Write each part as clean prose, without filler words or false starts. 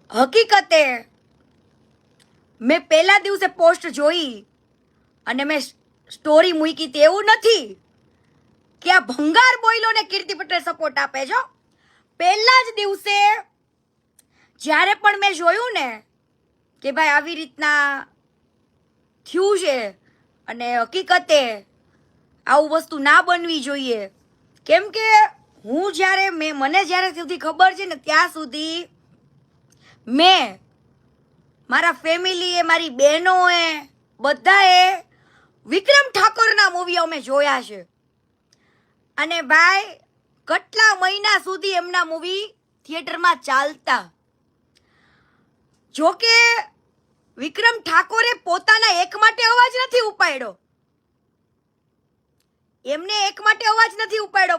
હકીકતે મેં પહેલા દિવસે પોસ્ટ જોઈ અને મેં સ્ટોરી મૂકી તે એવું નથી કે આ ભંગાર બોયલોને કીર્તિ પટેલ સપોર્ટ આપે છો. પહેલા જ દિવસે જ્યારે પણ મેં જોયું ને કે ભાઈ આવી રીતના થયું છે અને હકીકતે આવું વસ્તુ ના બનવી જોઈએ, કેમ કે મને જ્યારે સુધી ખબર છે ને ત્યાં સુધી મેં મારા ફેમિલીએ, મારી બહેનોએ, બધાએ વિક્રમ ઠાકોરના મૂવીઓ અમે જોયા છે. અને ભાઈ કેટલા મહિના સુધી એમના મૂવી થિયેટરમાં ચાલતા. જોકે વિક્રમ ઠાકોરે પોતાના એક માટે અવાજ નથી ઉપાડ્યો,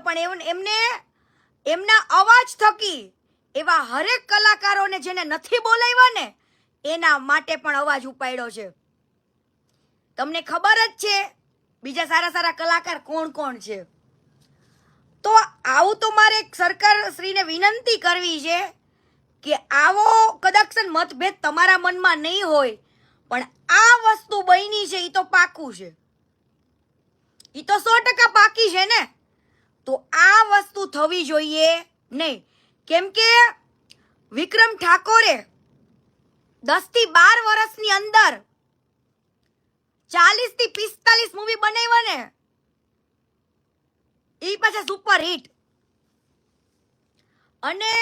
પણ એમને એમના અવાજ થકી એવા હરેક કલાકારોને જેને નથી બોલાવ્યા ને એના માટે પણ અવાજ ઉપાડ્યો છે. તમને ખબર જ છે બીજા સારા સારા કલાકાર કોણ કોણ છે. તો આવું તો મારે સરકાર શ્રીને વિનંતી કરવી છે કે આવો કદાચ મતભેદ તમારા મનમાં નહીં હોય, પણ આ વસ્તુ બની છે એ તો પાકું છે, એ તો 100% પાકી છે ને. તો આ વસ્તુ થવી જોઈએ નહીં, કેમ કે વિક્રમ ઠાકોરે 10 થી 12 વર્ષની અંદર 40 થી 45 મૂવી બનાવ્યા ને એ પાછા સુપર હિટ. અને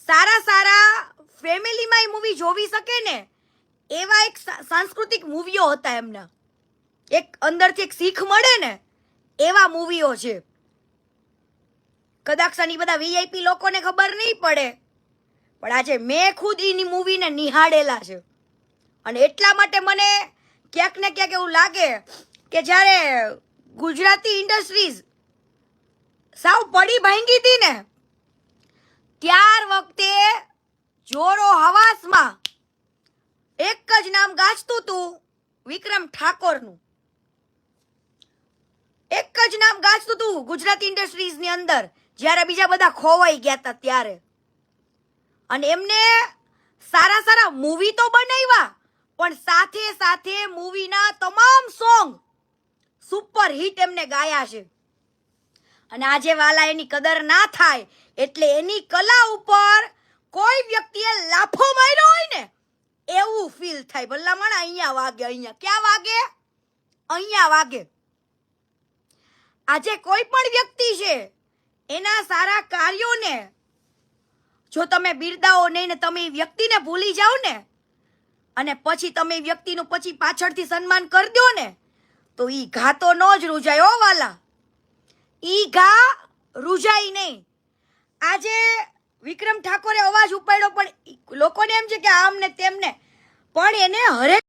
સારા સારા ફેમિલીમાં એ મૂવી જોવી શકે ને એવા એક સાંસ્કૃતિક મૂવીઓ હતા એમના, એક અંદરથી એક શીખ મળે ને એવા મૂવીઓ છે. કદાચ એ બધા વીઆઈપી લોકોને ખબર નહીં પડે, પણ આજે મેં ખુદ એની મૂવીને નિહાળેલા છે. અને એટલા માટે મને ક્યાંક ને ક્યાંક એવું લાગે કે જ્યારે ગુજરાતી ઇન્ડસ્ટ્રીઝ સાવ પડી ભાંગી હતી ને ત્યાર વખતે જોરો હવાસમાં એક જ નામ ગાજતું હતું વિક્રમ ઠાકોરનું, એક જ નામ ગાજતું હતું ગુજરાતી ઇન્ડસ્ટ્રીઝની અંદર જ્યારે બીજા બધા ખોવાઈ ગયા હતા ત્યારે. અને એમને સારા સારા મૂવી તો બનાવ્યા, પણ સાથે સાથે મૂવીના તમામ સોંગ સુપર હિટ એમને ગાયા છે. અને આજે વાલા એની કદર ના થાય એટલે એની કલા ઉપર કોઈ વ્યક્તિએ લાફો માર્યો હોય ને એવું ફીલ થાય. ભલામણ અહીંયા વાગે, અહીંયા ક્યાં વાગે? અહીંયા વાગે. આજે કોઈ પણ વ્યક્તિ છે એના સારા કાર્યોને જો તમે બિરદાવો નહીં ને તમે એ વ્યક્તિને ભૂલી જાઓ ને અને પછી તમે એ વ્યક્તિનું પછી પાછળથી સન્માન કરી દો ને તો ઈ ઘા તો ન જ રૂજાય હો વાલા, ઈ ઘા રૂજાય નહીં. આજે વિક્રમ ઠાકોરે અવાજ ઉપાડ્યો પણ લોકોને એમ છે કે આમ ને તેમને, પણ એને હરેક